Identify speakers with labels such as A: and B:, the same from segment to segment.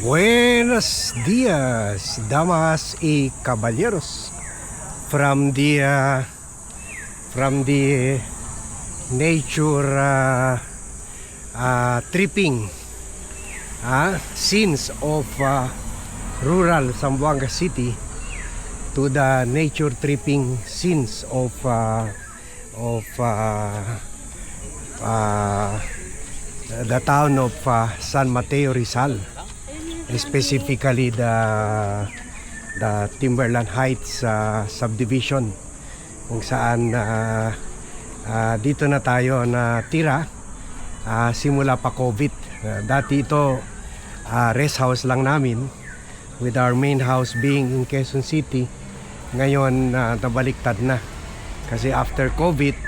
A: Buenos dias, damas y caballeros, from the nature tripping scenes of rural Zamboanga City to the nature tripping scenes of the town of San Mateo, Rizal. Specifically the Timberland Heights subdivision, kung saan dito na tayo na tira simula pa COVID. Dati ito rest house lang namin, with our main house being in Quezon City. Ngayon nabaliktad na kasi after COVID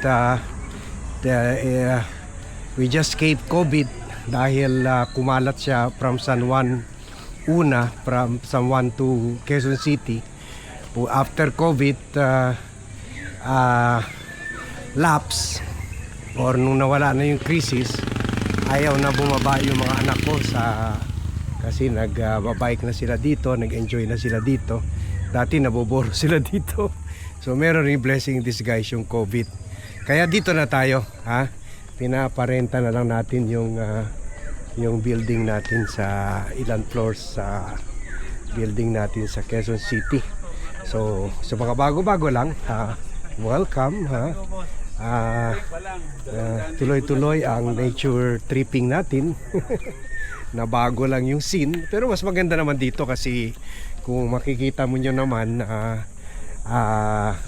A: we just escaped COVID dahil kumalat siya from San Juan, from San Juan to Quezon City. After COVID lapse, or nung nawala na yung crisis, ayaw na bumaba yung mga anak ko kasi nagbabike na sila dito, nag-enjoy na sila dito. Dati naboboro sila dito. So meron ring blessing in disguise yung COVID. Kaya dito na tayo, pinaparenta na lang natin yung building natin sa ilang floors sa building natin sa Quezon City. So sa mga bago-bago lang, welcome. Tuloy-tuloy ang nature tripping natin. Na bago lang yung scene, pero mas maganda naman dito kasi kung makikita mo nyo naman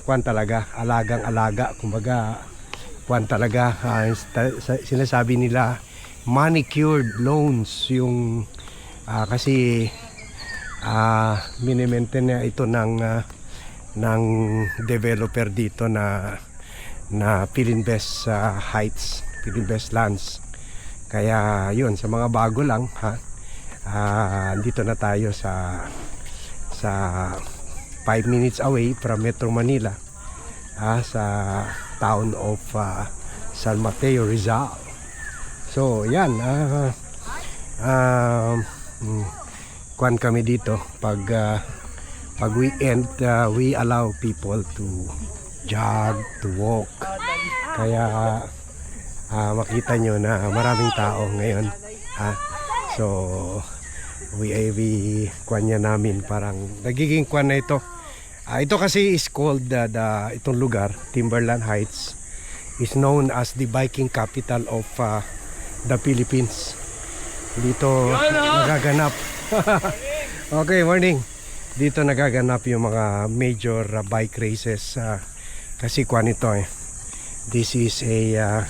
A: kwan talaga, alagang-alaga, kumbaga kwan talaga, sinasabi nila manicured lawns yung kasi mini-maintain na ito ng developer dito na Philinvest Heights, Philinvest Lands. Kaya yun, sa mga bago lang dito na tayo sa 5 minutes away from Metro Manila, sa town of San Mateo, Rizal. So yan, kuan kami dito pag weekend, we allow people to jog, to walk. Kaya makita nyo na maraming tao ngayon. So we kuan niya namin, parang nagiging kuan na ito. Ito kasi is called itong lugar, Timberland Heights, is known as the biking capital of the Philippines. Dito nagaganap. Okay, morning. Dito nagaganap yung mga major bike races kasi kuan ito this is a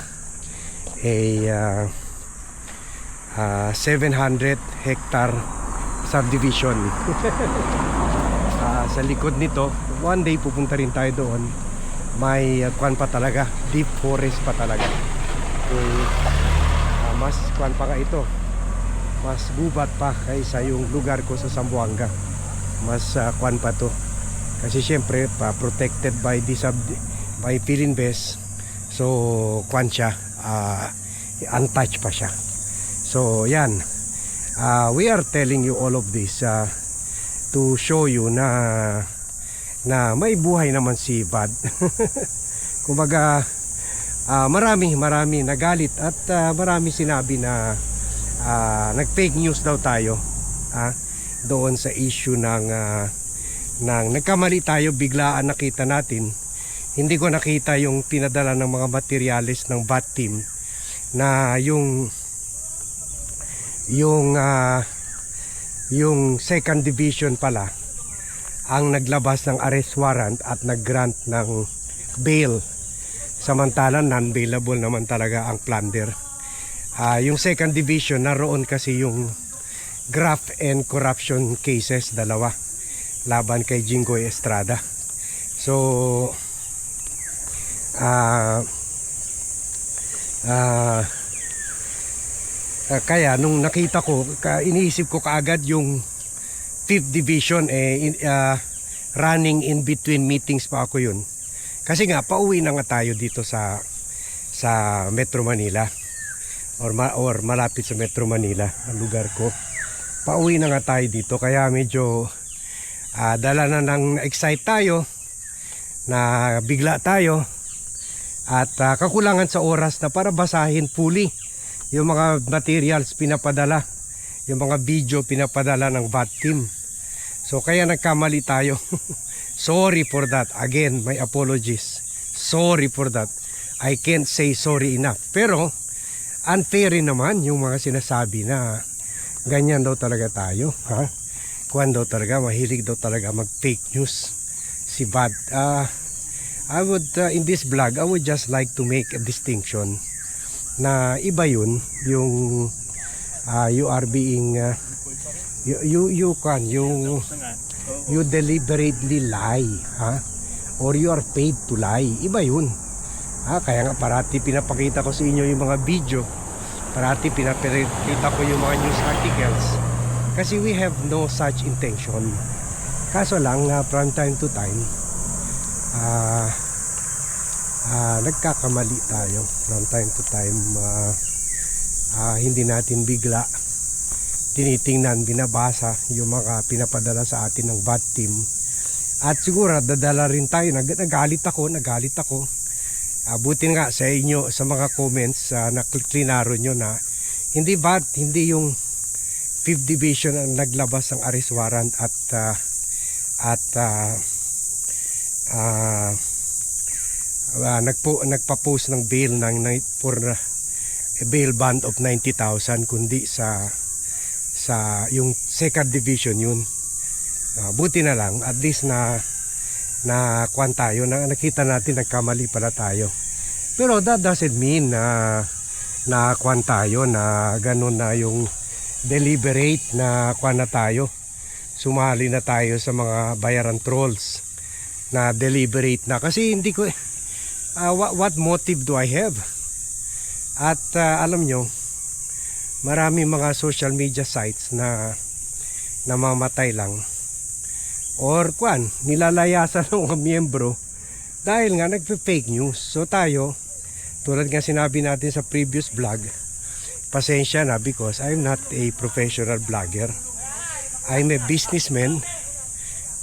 A: 700 hectare subdivision. Sa likod nito, one day pupunta rin tayo doon. May kuan pa talaga, deep forest pa talaga. Mas kuan pa ka ito, mas gubat pa kaysa yung lugar ko sa Zamboanga. Mas kuan pa to kasi syempre protected by Philinvest. So kuan siya, untouched pa siya. So yan, we are telling you all of this to show you na may buhay naman si Bad. Kumbaga marami nagalit at marami sinabi na nag-fake news daw tayo doon sa issue ng nagkamali tayo, biglaan nakita natin. Hindi ko nakita yung pinadala ng mga materyales ng BAT team na yung second division pala ang naglabas ng arrest warrant at nag-grant ng bail, samantalang non-bailable naman talaga ang plunder. Yung second division, naroon kasi yung graft and corruption cases, dalawa. laban kay Jinggoy Estrada. So kaya nung nakita ko, iniisip ko kaagad yung 5th Division, running in between meetings pa ako yun. Kasi nga, pauwi na nga tayo dito sa Metro Manila, or malapit sa Metro Manila, ang lugar ko. Pauwi na nga tayo dito, kaya medyo dala na ng excite tayo, na bigla tayo, at kakulangan sa oras na para basahin fully yung mga materials pinapadala, yung mga video pinapadala ng VAT team. So kaya nagkamali tayo. Sorry for that. Again, my apologies. Sorry for that. I can't say sorry enough. Pero unfair rin naman yung mga sinasabi na ganyan daw talaga tayo, ha? Kuwan daw talaga, mahilig daw talaga mag fake news si VAT. I would in this vlog, I would just like to make a distinction na iba yun, yung you are being you deliberately lie, ha? Or you are paid to lie. Iba yun, ha? Kaya nga parati pinapakita ko sa inyo yung mga video, parati pinapakita ko yung mga news articles, kasi we have no such intention. Kaso lang from time to time nagkakamali tayo. From time to time hindi natin bigla tinitingnan, binabasa yung mga pinapadala sa atin ng VAT team. At siguro dadala rin tayo, nagalit ako. Buti nga sa inyo, sa mga comments na klinaro nyo na hindi VAT, hindi yung 5th Division ang naglabas ng arrest warrant nagpa-post ng bail for a bail bond of 90,000, kundi sa yung 2nd Division yun. Buti na lang, at least na kuwan tayo, na nakita natin nagkamali pala tayo. Pero that doesn't mean na kuwan tayo, na ganun na yung deliberate na kuwan na tayo. Sumali na tayo sa mga bayaran trolls na deliberate na, kasi hindi ko what motive do I have? At alam nyo, marami mga social media sites na namamatay lang, or nilalayasan ng mga miyembro dahil nga nagpe-fake news. So tayo, tulad nga sinabi natin sa previous vlog, pasensya na, because I'm not a professional vlogger. I'm a businessman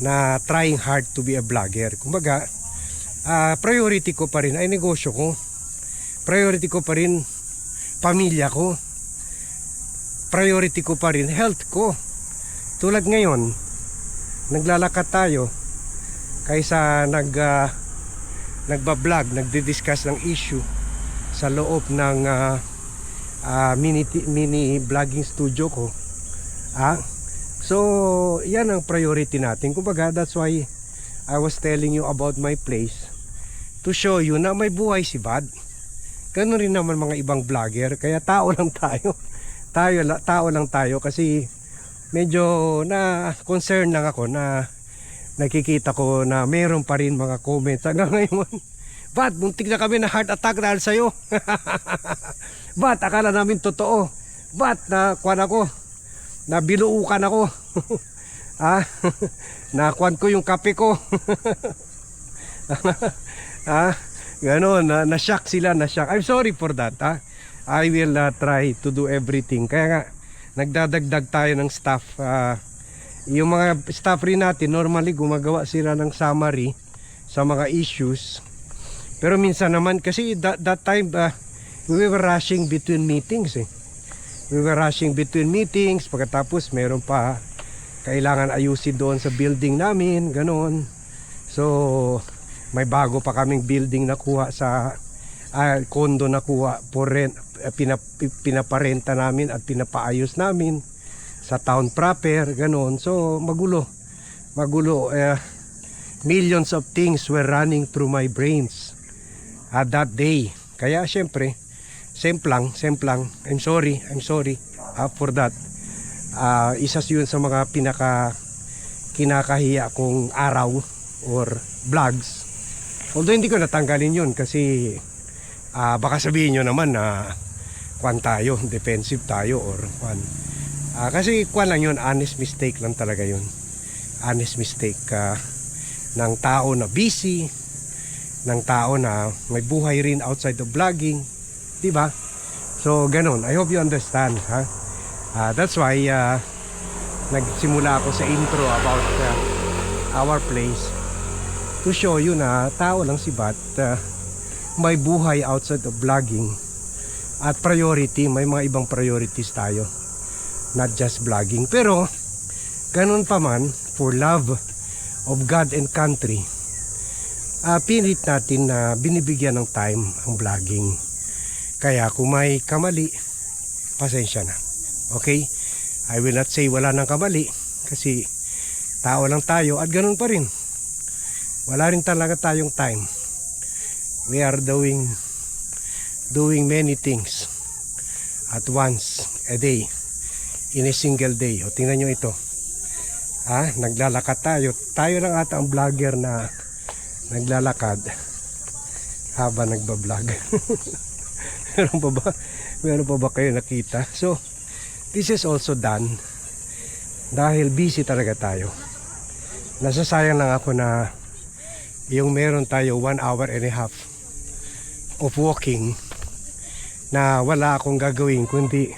A: na trying hard to be a vlogger. Kumbaga, priority ko pa rin ay negosyo ko. Priority ko pa rin pamilya ko. Priority ko pa rin health ko. Tulad ngayon, naglalakad tayo kaysa nagba-vlog, nagdi-discuss ng issue sa loob ng mini vlogging studio ko. So, yan ang priority natin. Kumbaga, that's why I was telling you about my place, to show you na may buhay si VAT. Ganun rin naman mga ibang vlogger. Kaya tao lang tayo. Tao lang tayo, kasi medyo na concern lang ako na nakikita ko na meron pa rin mga comments hanggang ngayon. VAT, muntik na kami na heart attack dahil sa'yo. VAT, akala namin totoo. VAT, na kuwan ako, na biluukan ako. Nakuan ko yung kape ko. Ganon, na-shock sila, na-shock. I'm sorry for that. I will try to do everything. Kaya nga, nagdadagdag tayo ng staff. Yung mga staff rin natin, normally gumagawa sila ng summary sa mga issues. Pero minsan naman, kasi that time we were rushing between meetings. We were rushing between meetings. Pagkatapos meron pa kailangan ayusin doon sa building namin, ganon. So may bago pa kaming building nakuha sa condo nakuha for rent, pinaparenta namin at pinapaayos namin sa town proper, ganon. So magulo. Millions of things were running through my brains at that day. Kaya syempre, same lang. I'm sorry for that. Isa yun sa mga pinaka kinakahiya kong araw or vlogs. Although hindi ko natanggalin yun kasi baka sabihin nyo naman na kwan tayo, defensive tayo or kwan. Kasi kwan lang yun, honest mistake lang talaga yun. Honest mistake ng tao na busy, ng tao na may buhay rin outside of vlogging, di ba? So ganun, I hope you understand, ha? That's why nagsimula ako sa intro about our place to show you na tao lang si Bat, may buhay outside of vlogging at priority, may mga ibang priorities tayo, not just vlogging. Pero ganun pa man, for love of God and country, pilit natin na binibigyan ng time ang vlogging. Kaya kung may kamali, pasensya na, okay? I will not say wala nang kamali kasi tao lang tayo at ganun pa rin. Wala rin talaga tayong time. We are doing many things at once a day, in a single day. O tingnan nyo ito. Naglalakad tayo. Tayo lang ata ang vlogger na naglalakad habang nagbablog. Meron pa ba kayo nakita? So this is also done dahil busy talaga tayo. Nasasayang lang ako na yung meron tayo 1 hour and a half of walking na wala akong gagawin kundi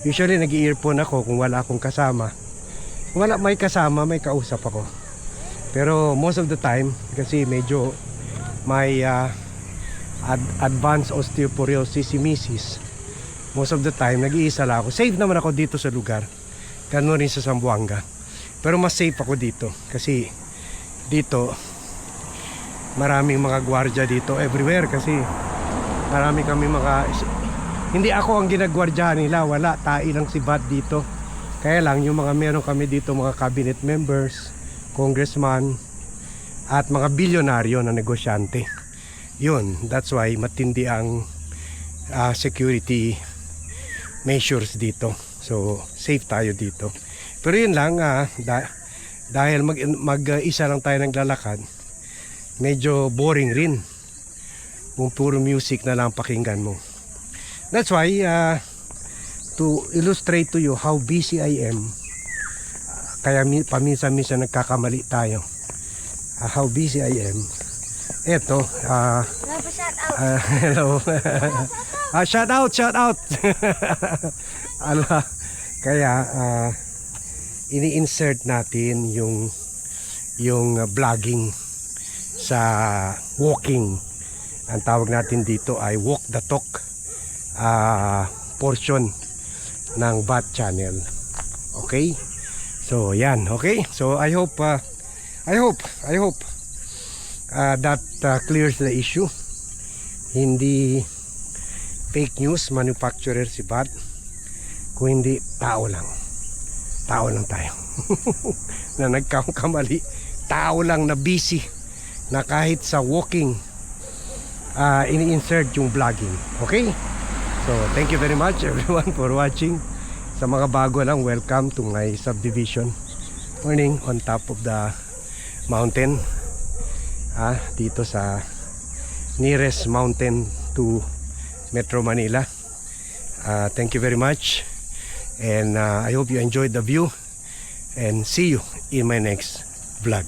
A: usually nag-earphone ako kung wala akong kasama. Wala, may kasama, may kausap ako. Pero most of the time kasi medyo may advanced osteoporosis si Mrs. Most of the time nag-iisa lang ako. Safe naman ako dito sa lugar, ganoon rin sa Zamboanga. Pero mas safe ako dito kasi dito maraming mga gwardiya dito everywhere kasi marami kami hindi ako ang ginagwardyahan nila, wala, tai lang si Bat dito. Kaya lang yung mga meron kami dito, mga cabinet members, congressman at mga bilyonaryo na negosyante. Yun, that's why matindi ang security measures dito. So safe tayo dito. Pero yun lang, dahil mag-isa lang tayo naglalakad, medyo boring rin kung puro music na lang pakinggan mo. That's why to illustrate to you how busy I am, kaya paminsan-minsan nagkakamali tayo, how busy I am. Eto, hello. Shout out. Kaya ini-insert natin yung vlogging sa walking. Ang tawag natin dito ay walk the talk portion ng Bat channel. Okay? So yan, okay? So I hope that clears the issue. Hindi fake news manufacturer si Bat, kung hindi tao lang tayo na nagkakamali, tao lang na busy na kahit sa walking ini-insert yung vlogging. Okay, so thank you very much everyone for watching. Sa mga bago lang, welcome to my subdivision. Morning on top of the mountain, dito sa nearest mountain to Metro Manila. Thank you very much, and I hope you enjoyed the view, and see you in my next vlog.